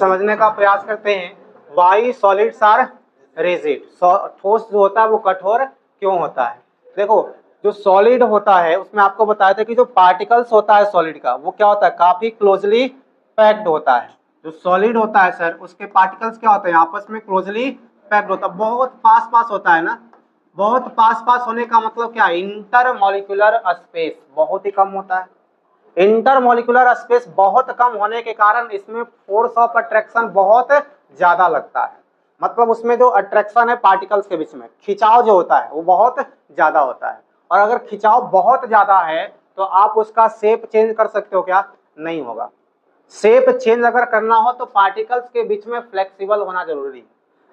समझने का प्रयास करते हैं वाई सॉलिड्स आर रिजिड। ठोस जो होता है वो कठोर क्यों होता है। देखो जो सॉलिड होता है उसमें आपको बताया था कि जो पार्टिकल्स होता है सॉलिड का वो क्या होता है, काफी क्लोजली पैक्ड होता है। जो सॉलिड होता है सर उसके पार्टिकल्स क्या होते हैं, आपस में क्लोजली पैक्ड होता है, बहुत पास पास होता है ना। बहुत पास पास होने का मतलब क्या है, इंटर मॉलिक्यूलर स्पेस बहुत ही कम होता है। इंटरमोलिकुलर स्पेस बहुत कम होने के कारण इसमें फोर्स ऑफ अट्रैक्शन बहुत ज्यादा लगता है। मतलब उसमें जो अट्रैक्शन है पार्टिकल्स के बीच में, खिंचाव जो होता है वो बहुत ज्यादा होता है। और अगर खिंचाव बहुत ज्यादा है तो आप उसका शेप चेंज कर सकते हो क्या, नहीं होगा। शेप चेंज अगर करना हो तो पार्टिकल्स के बीच में फ्लेक्सिबल होना जरूरी है।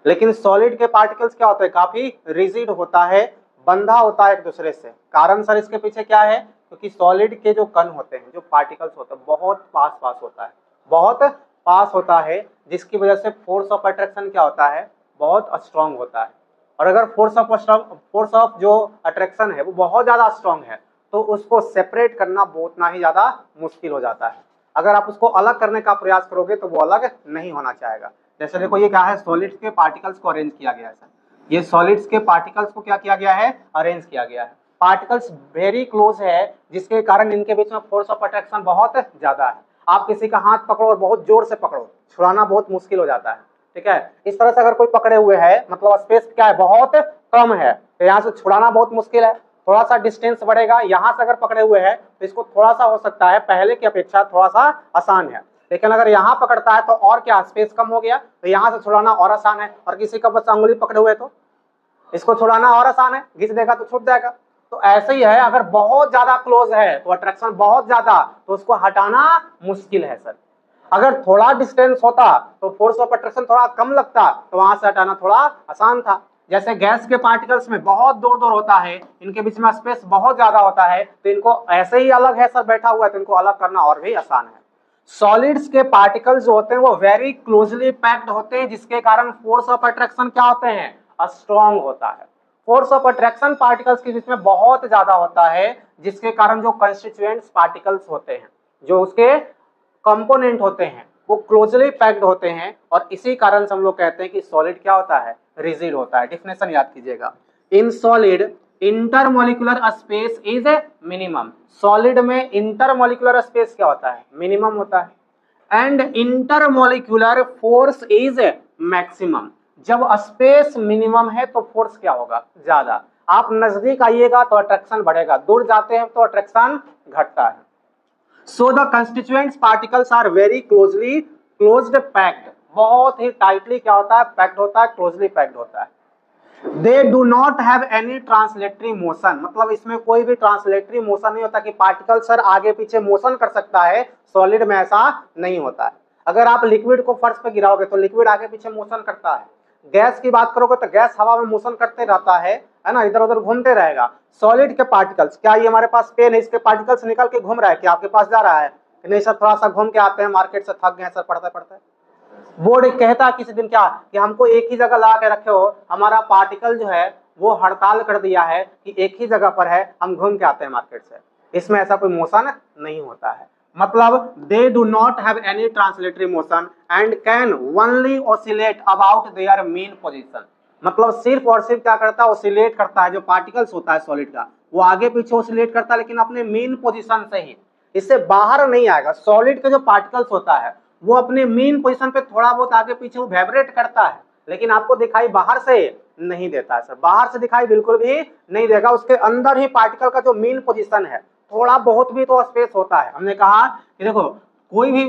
लेकिन सॉलिड के पार्टिकल्स क्या होते हैं, काफी रिजिड होता है, बंधा होता है एक दूसरे से। कारण सर इसके पीछे क्या है, क्योंकि सॉलिड के जो कण होते हैं, जो पार्टिकल्स होते हैं, बहुत पास पास होता है, बहुत पास होता है, जिसकी वजह से फोर्स ऑफ अट्रैक्शन क्या होता है, बहुत स्ट्रांग होता है। और अगर फोर्स ऑफ जो अट्रैक्शन है वो बहुत ज्यादा स्ट्रांग है तो उसको सेपरेट करना उतना ही ज्यादा मुश्किल हो जाता है। अगर आप उसको अलग करने का प्रयास करोगे तो वो अलग नहीं होना चाहेगा। जैसे देखो ये क्या है, सॉलिड्स के पार्टिकल्स को अरेंज किया गया है सर। ये सॉलिड्स के पार्टिकल्स को क्या किया गया है, अरेंज किया गया है। पार्टिकल्स वेरी क्लोज है जिसके कारण इनके बीच में फोर्स ऑफ अट्रैक्शन बहुत ज्यादा है। आप किसी का हाथ पकड़ो और बहुत जोर से पकड़ो, छुड़ाना बहुत मुश्किल हो जाता है। ठीक है, इस तरह से अगर कोई पकड़े हुए है मतलब स्पेस क्या है, बहुत कम है, तो यहाँ से छुड़ाना बहुत मुश्किल है। थोड़ा सा डिस्टेंस बढ़ेगा, यहाँ से अगर पकड़े हुए हैं तो इसको थोड़ा सा हो सकता है पहले की अपेक्षा थोड़ा सा आसान है। लेकिन अगर यहाँ पकड़ता है तो और क्या, स्पेस कम हो गया, तो यहाँ से छुड़ाना और आसान है। और किसी का बस अंगुली पकड़े हुए तो इसको छुड़ाना और आसान है, घिस देगा तो छूट जाएगा। तो ऐसे ही है, अगर बहुत ज्यादा क्लोज है तो अट्रैक्शन बहुत ज्यादा, तो उसको हटाना मुश्किल है सर। अगर थोड़ा डिस्टेंस होता तो फोर्स ऑफ अट्रैक्शन थोड़ा कम लगता, तो वहां से हटाना थोड़ा आसान था। जैसे गैस के पार्टिकल्स में बहुत दूर दूर होता है, इनके बीच में स्पेस बहुत ज्यादा होता है, तो इनको ऐसे ही अलग है सर बैठा हुआ है, तो इनको अलग करना और भी आसान है। सॉलिड्स के पार्टिकल्स जो होते हैं वो वेरी क्लोजली पैक्ड होते हैं, जिसके कारण फोर्स ऑफ अट्रैक्शन क्या होते हैं, स्ट्रॉन्ग होता है। फोर्स ऑफ अट्रैक्शन पार्टिकल्स के बीच में बहुत ज्यादा होता है, जिसके कारण जो कंस्टिट्यूएंट्स पार्टिकल्स होते हैं, जो उसके कंपोनेंट होते हैं, वो क्लोजली पैक्ड होते हैं। और इसी कारण से हम लोग कहते हैं कि सॉलिड क्या होता है, रिजिड होता है। डेफिनेशन याद कीजिएगा, in solid intermolecular space is minimum. Solid में इंटरमोलिकुलर स्पेस क्या होता है, मिनिमम होता है। And intermolecular force is maximum. जब स्पेस मिनिमम है तो फोर्स क्या होगा, ज्यादा। आप नजदीक आइएगा तो अट्रैक्शन बढ़ेगा, दूर जाते हैं तो अट्रैक्शन घटता है। So the constituents particles are very closely closed packed. बहुत ही टाइटली क्या होता है, पैक्ड होता है, क्लोजली पैक्ड होता है। They do not have any translatory motion. मतलब इसमें कोई भी ट्रांसलेटरी मोशन नहीं होता कि पार्टिकल सर आगे पीछे मोशन कर सकता है, सॉलिड में ऐसा नहीं होता है। अगर आप लिक्विड को फर्श पे गिराओगे तो लिक्विड आगे पीछे मोशन करता है। गैस की बात करोगे तो गैस हवा में मोशन करते रहता है ना, इधर उधर घूमते रहेगा। सॉलिड के पार्टिकल्स, क्या ये हमारे पास पेन है, इसके पार्टिकल्स निकल के घूम रहा है, क्या आपके पास जा रहा है, नहीं सर थोड़ा सा घूम के आते हैं, मार्केट से थक गए सर पढ़ते पढ़ते। बोर्ड कहता है किसी दिन क्या कि हमको एक ही जगह ला के रखे हो, हमारा पार्टिकल जो है वो हड़ताल कर दिया है कि एक ही जगह पर है, हम घूम के आते हैं मार्केट से। इसमें ऐसा कोई मोशन नहीं होता है। मतलब दे do not have any translatory motion and can only oscillate about their mean position. मतलब सिर्फ और सिर्फ क्या करता है, ऑसिलेट करता है। जो पार्टिकल्स होता है सॉलिड का वो आगे पीछे ऑसिलेट करता है, लेकिन अपने मेन पोजीशन से ही, इससे बाहर नहीं आएगा। सॉलिड के जो पार्टिकल्स होता है वो अपने मेन पोजीशन पे थोड़ा बहुत आगे पीछे वो वाइब्रेट करता है, लेकिन आपको दिखाई बाहर से नहीं देता है सर। बाहर से दिखाई बिल्कुल भी नहीं देगा, उसके अंदर ही पार्टिकल का जो मेन पोजीशन है, थोड़ा बहुत भी तो स्पेस होता है। हमने कहा कि देखो कोई भी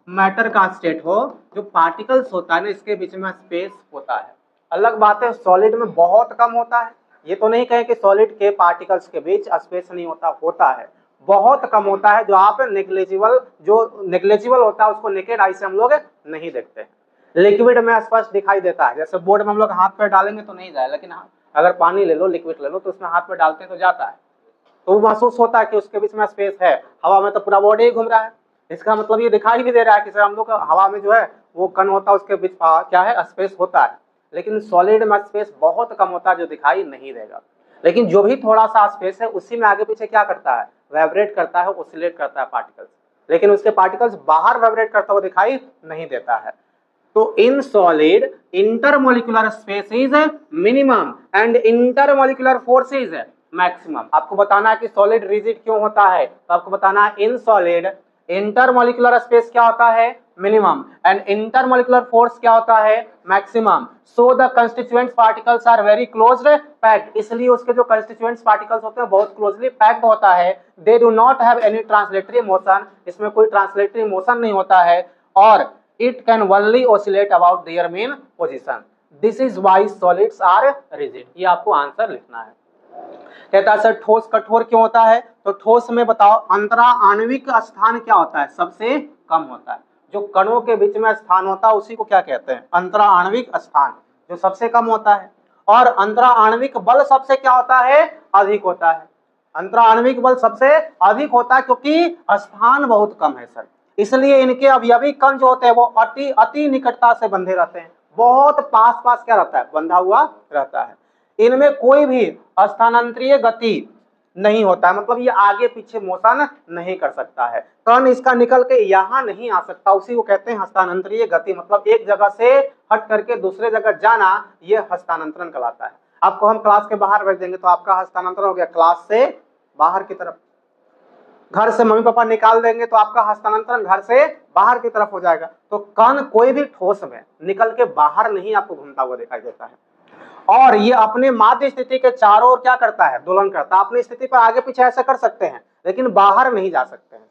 मैटर का स्टेट हो, जो पार्टिकल्स होता है ना इसके बीच में स्पेस होता है। अलग बात है सॉलिड में बहुत कम होता है। ये तो नहीं कहें कि सॉलिड के पार्टिकल्स के बीच स्पेस नहीं होता, होता है, बहुत कम होता है। जो आप नेग्लेजिबल होता है उसको नेकेड आई से हम लोग नहीं देखते हैं। लिक्विड में स्पष्ट दिखाई देता है। जैसे बोर्ड में हम लोग हाथ पे डालेंगे तो नहीं जाए, लेकिन अगर पानी ले लो, लिक्विड ले लो, तो उसमें हाथ पे डालते हैं तो जाता है, तो वो महसूस होता है कि उसके बीच में स्पेस है। हवा में तो पूरा बॉडी ही घूम रहा है, इसका मतलब ये दिखाई भी दे रहा है कि सर हम लोग हवा में जो है वो कण होता है, उसके बीच क्या है, स्पेस होता है। लेकिन सॉलिड में स्पेस बहुत कम होता है, जो दिखाई नहीं देगा। लेकिन जो भी थोड़ा सा स्पेस है उसी में आगे पीछे क्या करता है, वाइब्रेट करता है, ऑसिलेट करता है पार्टिकल्स। लेकिन उसके पार्टिकल्स बाहर वाइब्रेट करता हुआ दिखाई नहीं देता है। तो in solid intermolecular space is minimum and intermolecular force is maximum. आपको बताना है कि सॉलिड रिजिड क्यों होता है, तो आपको बताना है इन सॉलिड इंटरमोलिकुलर स्पेस क्या होता है, मिनिमम, एंड इंटरमोलिकुलर फोर्स क्या होता है, maximum. So the constituent particles are very closed packed, इसलिए उसके जो कंस्टिट्यूएंट पार्टिकल्स होते हैं बहुत क्लोजली पैक्ड होता है। They do not have any translatory motion, इसमें कोई ट्रांसलेटरी मोशन नहीं होता है, और it can only oscillate about their mean position. This is why solids are rigid. ये आपको आंसर लिखना है। कहता है सर ठोस कठोर क्यों होता है, तो ठोस में बताओ अंतरा आणविक स्थान क्या होता है, सबसे कम होता है। जो कणों के बीच में स्थान होता है उसी को क्या कहते हैं, अंतरा आणविक स्थान, जो सबसे कम होता है। और अंतरा आणविक बल सबसे क्या होता है, अधिक होता है। अंतरा आणविक बल सबसे अधिक होता है क्योंकि स्थान बहुत कम है सर, इसलिए इनके अवयवी कण जो होते हैं वो अति निकटता से बंधे रहते हैं, बहुत पास पास क्या रहता है, बंधा हुआ रहता है। इनमें कोई भी स्थानांतरीय गति नहीं होता है, मतलब ये आगे पीछे मोशन नहीं कर सकता है। कण इसका निकल के यहाँ नहीं आ सकता, उसी को कहते हैं हस्तांतरीय गति, मतलब एक जगह से हट करके दूसरे जगह जाना, ये हस्तांतरण कहलाता है। आपको हम क्लास के बाहर भेज देंगे तो आपका हस्तांतरण हो गया क्लास से बाहर की तरफ। घर से मम्मी पापा निकाल देंगे तो आपका हस्तांतरण घर से बाहर की तरफ हो जाएगा। तो कण कोई भी ठोस में निकल के बाहर नहीं आपको घूमता हुआ दिखाई देता है, और ये अपने माध्य स्थिति के चारों ओर क्या करता है, दोलन करता है। अपनी स्थिति पर आगे पीछे ऐसा कर सकते हैं लेकिन बाहर नहीं जा सकते हैं।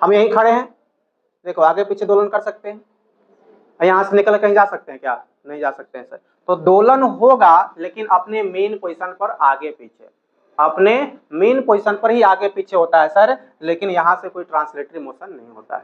हम यहीं खड़े हैं, देखो आगे पीछे दोलन कर सकते हैं, यहां से निकल कहीं जा सकते हैं क्या, नहीं जा सकते हैं सर। तो दोलन होगा लेकिन अपने मेन पोजीशन पर आगे पीछे, अपने मेन पोजीशन पर ही आगे पीछे होता है सर, लेकिन यहां से कोई ट्रांसलेटरी मोशन नहीं होता है।